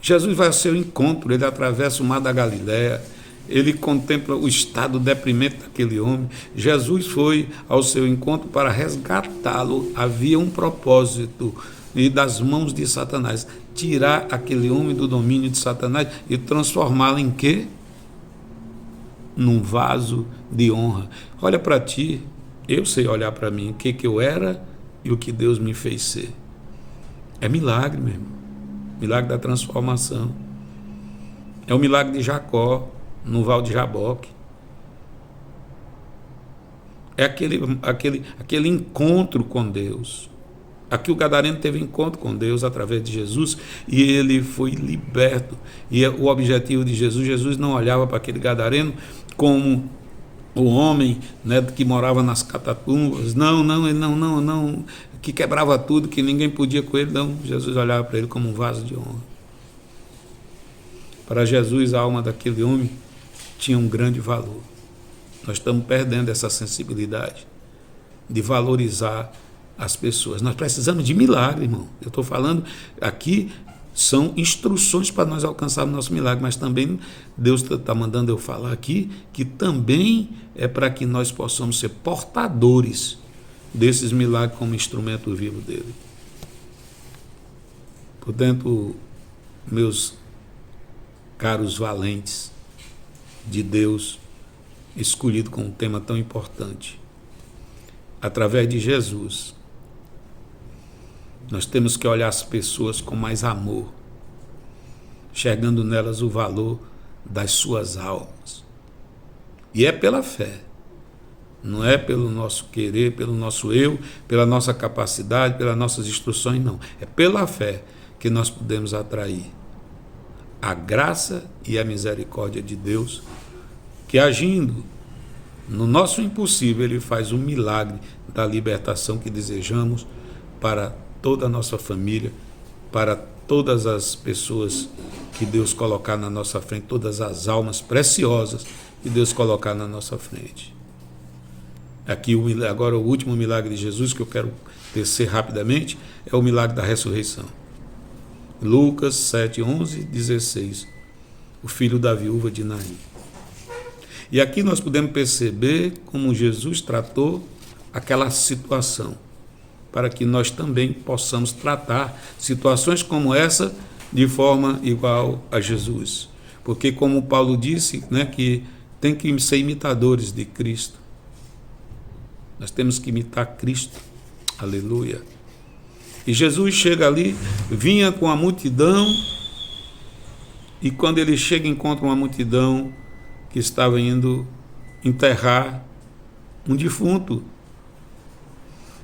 Speaker 1: Jesus vai ao seu encontro, ele atravessa o mar da Galileia, ele contempla o estado deprimente daquele homem. Jesus foi ao seu encontro para resgatá-lo. Havia um propósito, e das mãos de Satanás, tirar aquele homem do domínio de Satanás e transformá-lo em quê? Num vaso de honra. Olha para ti, eu sei olhar para mim, o que eu era e o que Deus me fez ser. É milagre mesmo, milagre da transformação. É o milagre de Jacó no Val de Jaboque. É aquele encontro com Deus. Aqui o gadareno teve encontro com Deus através de Jesus e ele foi liberto. E o objetivo de Jesus não olhava para aquele gadareno como o homem, né, que morava nas catacumbas, não, que quebrava tudo, que ninguém podia com ele, não. Jesus olhava para ele como um vaso de honra. Para Jesus, a alma daquele homem tinha um grande valor. Nós estamos perdendo essa sensibilidade de valorizar as pessoas. Nós precisamos de milagre, irmão. Eu estou falando aqui, são instruções para nós alcançarmos nosso milagre, mas também Deus está mandando eu falar aqui que também é para que nós possamos ser portadores desses milagres como instrumento vivo dele. Portanto, meus caros valentes de Deus, escolhido com um tema tão importante, através de Jesus, nós temos que olhar as pessoas com mais amor, enxergando nelas o valor das suas almas. E é pela fé, não é pelo nosso querer, pelo nosso eu, pela nossa capacidade, pelas nossas instruções, não. É pela fé que nós podemos atrair a graça e a misericórdia de Deus, que agindo no nosso impossível, ele faz um milagre da libertação que desejamos para toda a nossa família, para todas as pessoas que Deus colocar na nossa frente, todas as almas preciosas que Deus colocar na nossa frente. Aqui agora o último milagre de Jesus que eu quero tecer rapidamente é o milagre da ressurreição. Lucas 7, 11, 16, o filho da viúva de Naim. E aqui nós podemos perceber como Jesus tratou aquela situação, para que nós também possamos tratar situações como essa de forma igual a Jesus. Porque como Paulo disse, né, que tem que ser imitadores de Cristo. Nós temos que imitar Cristo. Aleluia. E Jesus chega ali, vinha com a multidão, e quando ele chega encontra uma multidão que estava indo enterrar um defunto,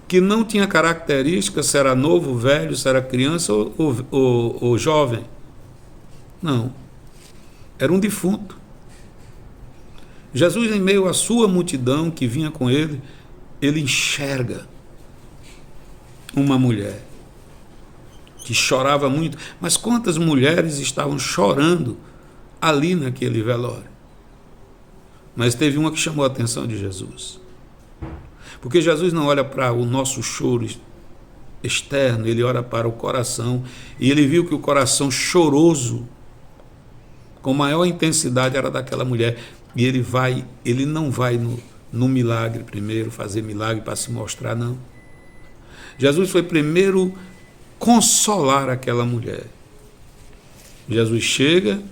Speaker 1: que não tinha características se era novo, velho, se era criança ou jovem. Não. Era um defunto. Jesus, em meio à sua multidão que vinha com ele, ele enxerga uma mulher que chorava muito. Mas quantas mulheres estavam chorando ali naquele velório? Mas teve uma que chamou a atenção de Jesus. Porque Jesus não olha para o nosso choro externo, ele olha para o coração, e ele viu que o coração choroso, com maior intensidade, era daquela mulher. E ele não vai no milagre primeiro, fazer milagre para se mostrar, não. Jesus foi primeiro consolar aquela mulher. Jesus chega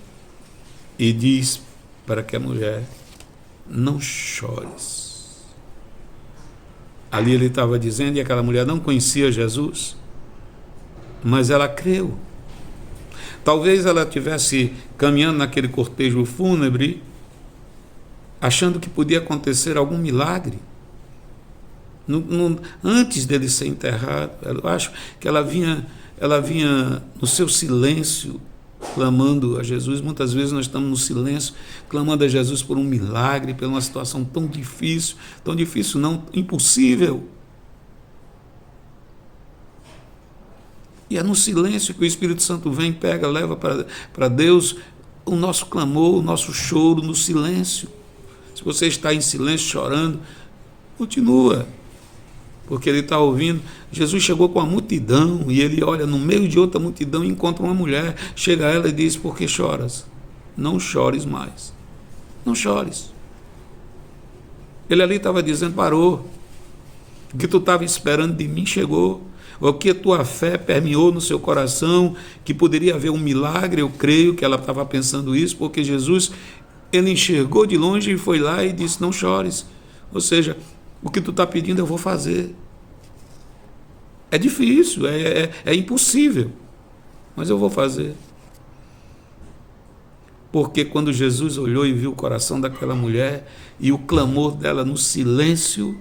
Speaker 1: e diz para que a mulher: não chores. Ali ele estava dizendo, e aquela mulher não conhecia Jesus, mas ela creu. Talvez ela estivesse caminhando naquele cortejo fúnebre, achando que podia acontecer algum milagre. Antes dele ser enterrado, eu acho que ela vinha no seu silêncio, clamando a Jesus. Muitas vezes nós estamos no silêncio, clamando a Jesus por um milagre, por uma situação tão difícil não, impossível. E é no silêncio que o Espírito Santo vem, pega, leva para Deus o nosso clamor, o nosso choro, no silêncio. Se você está em silêncio, chorando, continua, porque ele está ouvindo. Jesus chegou com a multidão e ele olha no meio de outra multidão e encontra uma mulher, chega a ela e diz: por que choras? Não chores mais, não chores. Ele ali estava dizendo: parou, o que tu estava esperando de mim chegou, o que a tua fé permeou no seu coração, que poderia haver um milagre. Eu creio que ela estava pensando isso, porque Jesus, ele enxergou de longe e foi lá e disse: não chores. Ou seja, o que tu está pedindo eu vou fazer. É difícil, é impossível, mas eu vou fazer. Porque quando Jesus olhou e viu o coração daquela mulher e o clamor dela no silêncio,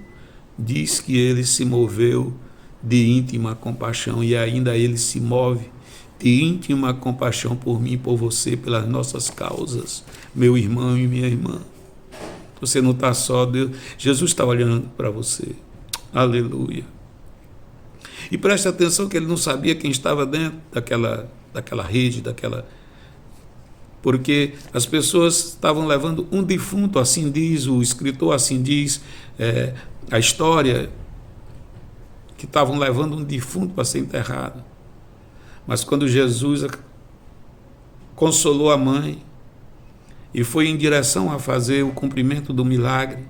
Speaker 1: diz que ele se moveu de íntima compaixão, e ainda ele se move de íntima compaixão por mim e por você, pelas nossas causas, meu irmão e minha irmã. Você não está só, Deus. Jesus está olhando para você. Aleluia. E preste atenção que ele não sabia quem estava dentro daquela rede, porque as pessoas estavam levando um defunto, assim diz o escritor, assim diz a história, que estavam levando um defunto para ser enterrado. Mas quando Jesus consolou a mãe e foi em direção a fazer o cumprimento do milagre,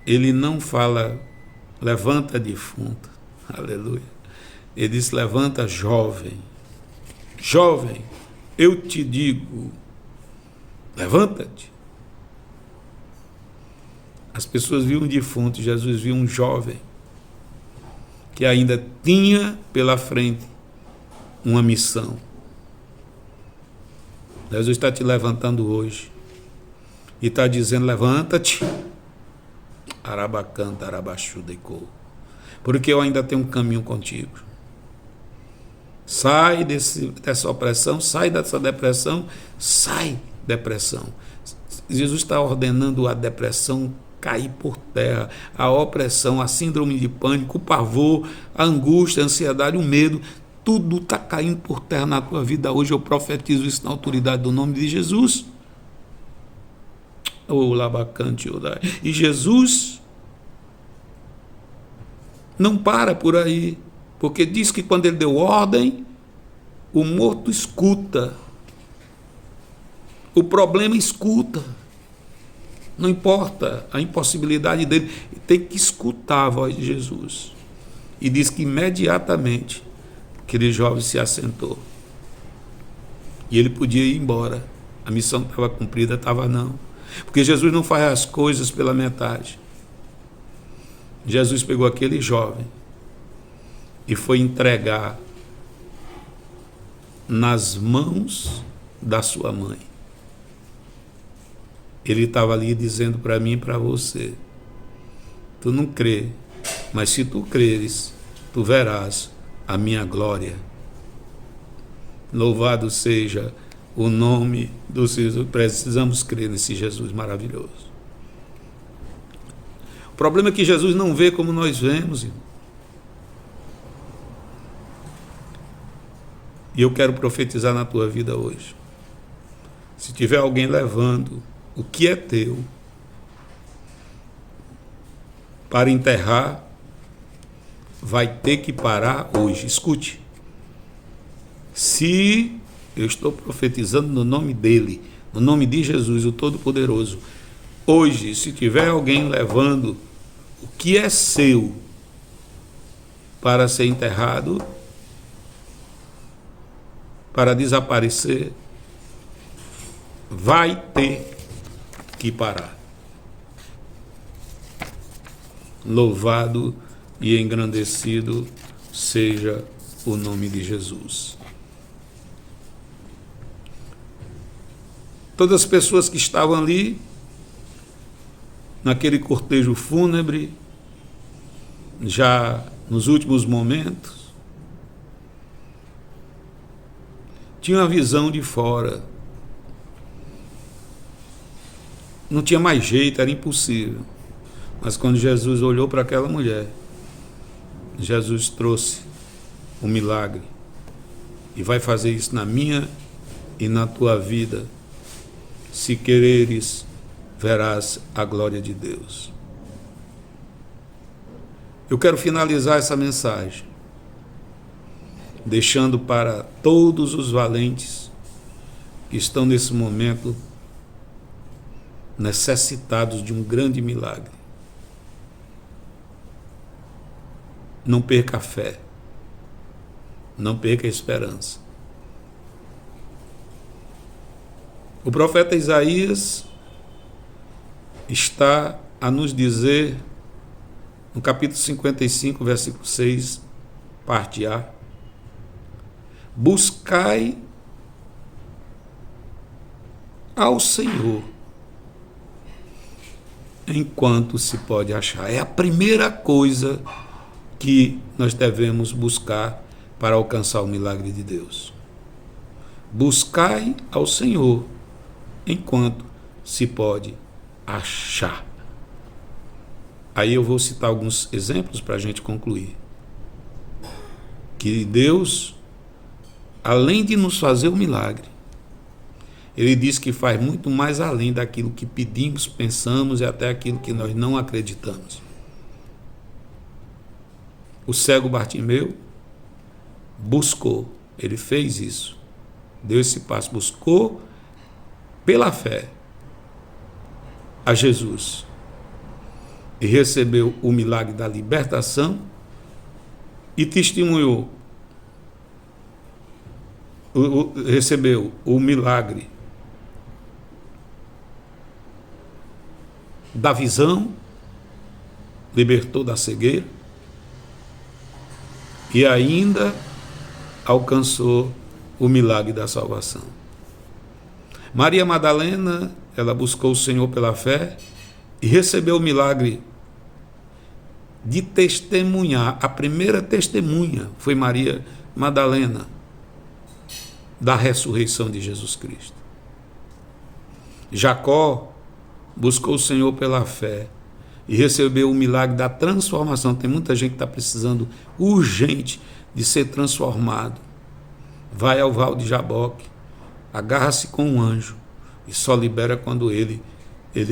Speaker 1: ele não fala: levanta, defunto. Aleluia. Ele diz: levanta, jovem. Jovem, eu te digo, levanta-te. As pessoas viam um defunto, Jesus viu um jovem que ainda tinha pela frente uma missão. Jesus está te levantando hoje e está dizendo: levanta-te, arabacanta, arabaxudecou, porque eu ainda tenho um caminho contigo. Sai dessa opressão, sai dessa depressão, sai depressão. Jesus está ordenando a depressão cair por terra, a opressão, a síndrome de pânico, o pavor, a angústia, a ansiedade, o medo, tudo está caindo por terra na tua vida hoje. Eu profetizo isso na autoridade do nome de Jesus. E Jesus não para por aí, porque diz que quando ele deu ordem, o morto escuta, o problema escuta. Não importa a impossibilidade dele, tem que escutar a voz de Jesus. E diz que imediatamente aquele jovem se assentou. E ele podia ir embora. A missão estava cumprida, estava não. Porque Jesus não faz as coisas pela metade. Jesus pegou aquele jovem e foi entregar nas mãos da sua mãe. Ele estava ali dizendo para mim e para você: tu não crê, mas se tu creres, tu verás a minha glória. Louvado seja o nome do Jesus. Precisamos crer nesse Jesus maravilhoso. O problema é que Jesus não vê como nós vemos, irmão. E eu quero profetizar na tua vida hoje. Se tiver alguém levando o que é teu para enterrar, vai ter que parar hoje. Escute. Se eu estou profetizando no nome dele, no nome de Jesus, o Todo-Poderoso, hoje, se tiver alguém levando o que é seu para ser enterrado, para desaparecer, vai ter que parar. Louvado e engrandecido seja o nome de Jesus. Todas as pessoas que estavam ali, naquele cortejo fúnebre, já nos últimos momentos, tinham a visão de fora. Não tinha mais jeito, era impossível. Mas quando Jesus olhou para aquela mulher, Jesus trouxe um milagre. E vai fazer isso na minha e na tua vida. Se quereres, verás a glória de Deus. Eu quero finalizar essa mensagem deixando para todos os valentes que estão nesse momento necessitados de um grande milagre. Não perca a fé. Não perca a esperança. O profeta Isaías está a nos dizer, no capítulo 55, versículo 6, parte A: buscai ao Senhor enquanto se pode achar. É a primeira coisa que nós devemos buscar para alcançar o milagre de Deus. Buscai ao Senhor enquanto se pode achar. Aí eu vou citar alguns exemplos para a gente concluir. Que Deus, além de nos fazer o milagre, Ele diz que faz muito mais além daquilo que pedimos, pensamos e até aquilo que nós não acreditamos. O cego Bartimeu buscou, ele fez isso, deu esse passo, buscou pela fé a Jesus e recebeu o milagre da libertação e testemunhou, recebeu o milagre da visão, libertou da cegueira e ainda alcançou o milagre da salvação. Maria Madalena, ela buscou o Senhor pela fé e recebeu o milagre de testemunhar. A primeira testemunha foi Maria Madalena da ressurreição de Jesus Cristo. Jacó buscou o Senhor pela fé e recebeu o milagre da transformação. Tem muita gente que está precisando urgente de ser transformado. Vai ao Val de Jaboque, agarra-se com um anjo e só libera quando ele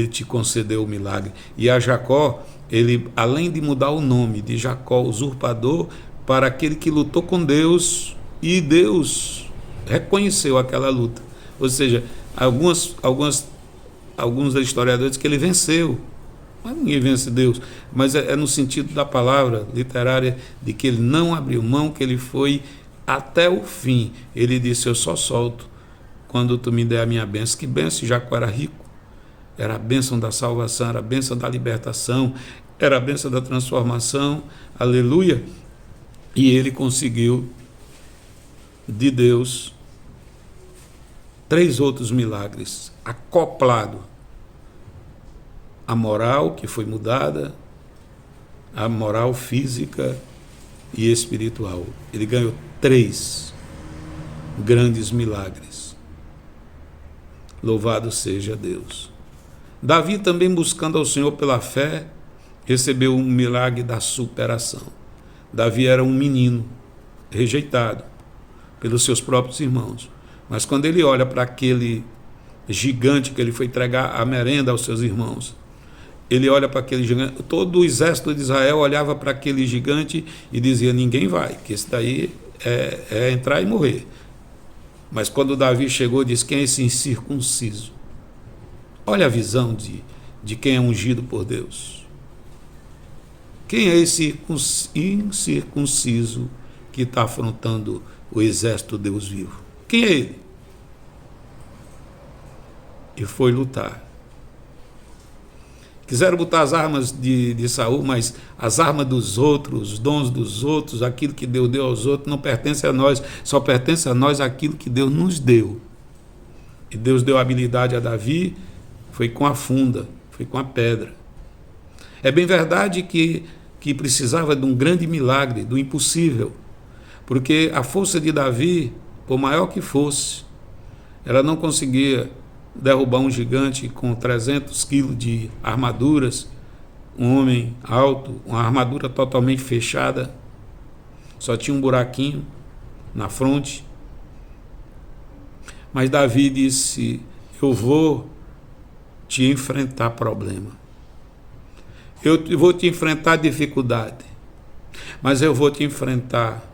Speaker 1: te concedeu o milagre. E a Jacó, ele, além de mudar o nome de Jacó, usurpador, para aquele que lutou com Deus, e Deus reconheceu aquela luta. Ou seja, alguns historiadores dizem que ele venceu. Mas ninguém vence Deus. Mas é no sentido da palavra literária de que ele não abriu mão, que ele foi até o fim. Ele disse: eu só solto quando tu me der a minha bênção. Que bênção? Jacó era rico. Era a bênção da salvação, era a bênção da libertação, era a bênção da transformação. Aleluia. E ele conseguiu de Deus 3 outros milagres, acoplado à moral que foi mudada, a moral física e espiritual. Ele ganhou 3 grandes milagres. Louvado seja Deus. Davi, também buscando ao Senhor pela fé, recebeu um milagre da superação. Davi era um menino rejeitado pelos seus próprios irmãos, mas quando ele olha para aquele gigante que ele foi entregar a merenda aos seus irmãos, ele olha para aquele gigante, todo o exército de Israel olhava para aquele gigante e dizia: ninguém vai, que esse daí é entrar e morrer. Mas quando Davi chegou, disse: quem é esse incircunciso? Olha a visão de quem é ungido por Deus. Quem é esse incircunciso que está afrontando o exército Deus vivo? Quem é ele? E foi lutar. Quiseram botar as armas de Saul, mas as armas dos outros, os dons dos outros, aquilo que Deus deu aos outros, não pertence a nós, só pertence a nós aquilo que Deus nos deu. E Deus deu habilidade a Davi, foi com a funda, foi com a pedra. É bem verdade que precisava de um grande milagre, do impossível, porque a força de Davi, por maior que fosse, ela não conseguia derrubar um gigante com 300 quilos de armaduras, um homem alto, uma armadura totalmente fechada, só tinha um buraquinho na fronte. Mas Davi disse: eu vou te enfrentar problema, eu vou te enfrentar dificuldade, mas eu vou te enfrentar,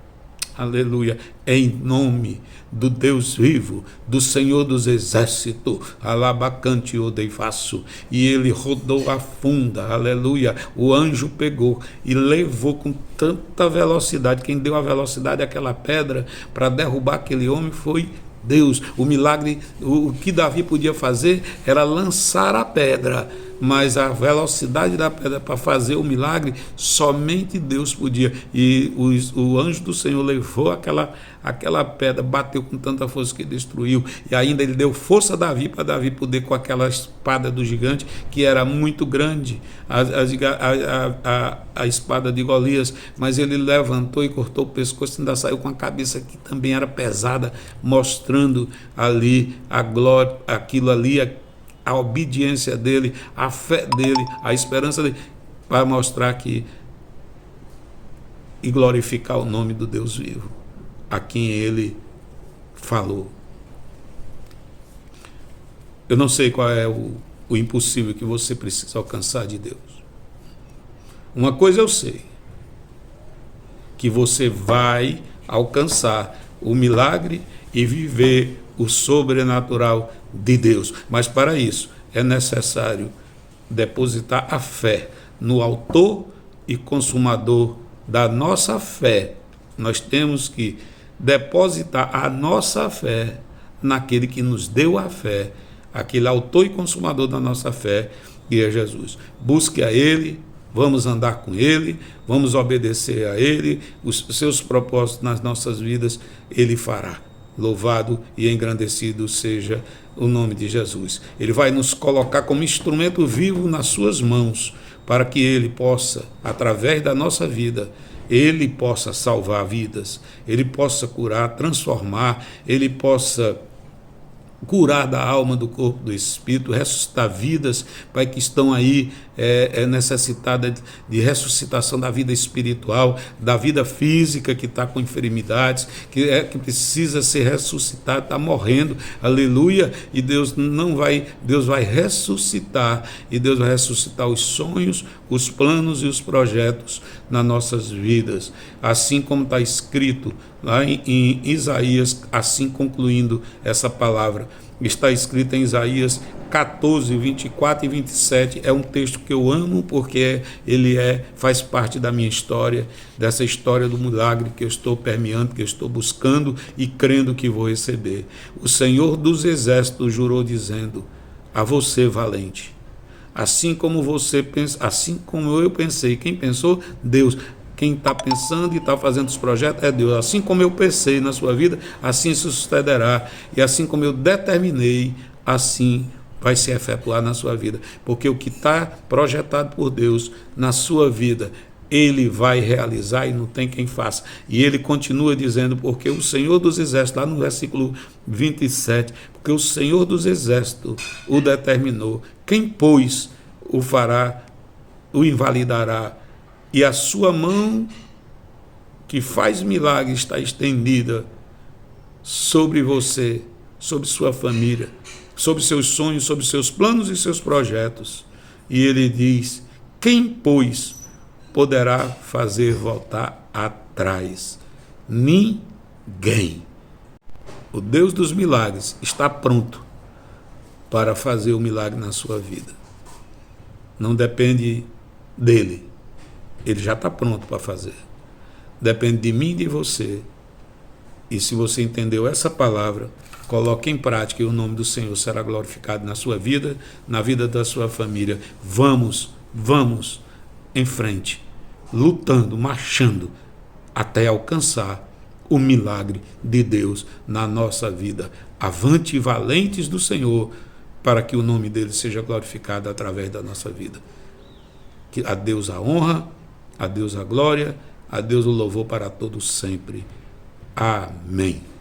Speaker 1: aleluia, em nome do Deus vivo, do Senhor dos Exércitos, alabacante odeifaço. E ele rodou a funda, aleluia, o anjo pegou e levou com tanta velocidade. Quem deu a velocidade àquela pedra para derrubar aquele homem foi Deus. O milagre, o que Davi podia fazer era lançar a pedra, mas a velocidade da pedra para fazer o milagre, somente Deus podia. E o anjo do Senhor levou aquela pedra, bateu com tanta força que destruiu, e ainda ele deu força a Davi, para Davi poder, com aquela espada do gigante, que era muito grande, a espada de Golias, mas ele levantou e cortou o pescoço, ainda saiu com a cabeça que também era pesada, mostrando ali a glória, aquilo ali, a obediência dele, a fé dele, a esperança dele, para mostrar que e glorificar o nome do Deus vivo, a quem ele falou. Eu não sei qual é o impossível que você precisa alcançar de Deus. Uma coisa eu sei, que você vai alcançar o milagre e viver o sobrenatural de Deus. Mas para isso é necessário depositar a fé no autor e consumador da nossa fé. Nós temos que depositar a nossa fé naquele que nos deu a fé, aquele autor e consumador da nossa fé, que é Jesus. Busque a Ele, vamos andar com Ele, vamos obedecer a Ele, os seus propósitos nas nossas vidas Ele fará. Louvado e engrandecido seja o nome de Jesus. Ele vai nos colocar como instrumento vivo nas suas mãos, para que Ele possa, através da nossa vida, Ele possa salvar vidas, Ele possa curar, transformar, Ele possa curar da alma, do corpo, do espírito, ressuscitar vidas, Pai, que estão aí necessitadas de ressuscitação da vida espiritual, da vida física, que está com enfermidades, que precisa ser ressuscitado, está morrendo, aleluia, e Deus vai ressuscitar, e Deus vai ressuscitar os sonhos, os planos e os projetos nas nossas vidas, assim como está escrito lá em Isaías, assim concluindo essa palavra, está escrito em Isaías 14, 24 e 27, é um texto que eu amo, porque ele faz parte da minha história, dessa história do milagre que eu estou permeando, que eu estou buscando e crendo que vou receber. O Senhor dos Exércitos jurou dizendo: a você, valente, assim como você pensa, assim como eu pensei. Quem pensou? Deus. Quem está pensando e está fazendo os projetos é Deus. Assim como eu pensei na sua vida, assim se sucederá. E assim como eu determinei, assim vai se efetuar na sua vida. Porque o que está projetado por Deus na sua vida, Ele vai realizar e não tem quem faça. E ele continua dizendo: porque o Senhor dos Exércitos, lá no versículo 27, porque o Senhor dos Exércitos o determinou. Quem, pois, o fará, o invalidará, e a sua mão que faz milagre está estendida sobre você, sobre sua família, sobre seus sonhos, sobre seus planos e seus projetos. E ele diz: quem, pois, poderá fazer voltar atrás? Ninguém. O Deus dos milagres está pronto para fazer o milagre na sua vida. Não depende dele. Ele já está pronto para fazer. Depende de mim e de você E se você entendeu essa palavra, coloque em prática e o nome do Senhor será glorificado na sua vida, na vida da sua família. Vamos em frente, lutando, marchando, até alcançar o milagre de Deus na nossa vida. Avante, valentes do Senhor, para que o nome dele seja glorificado através da nossa vida. Que a Deus a honra, a Deus a glória, a Deus o louvor para todos sempre. Amém.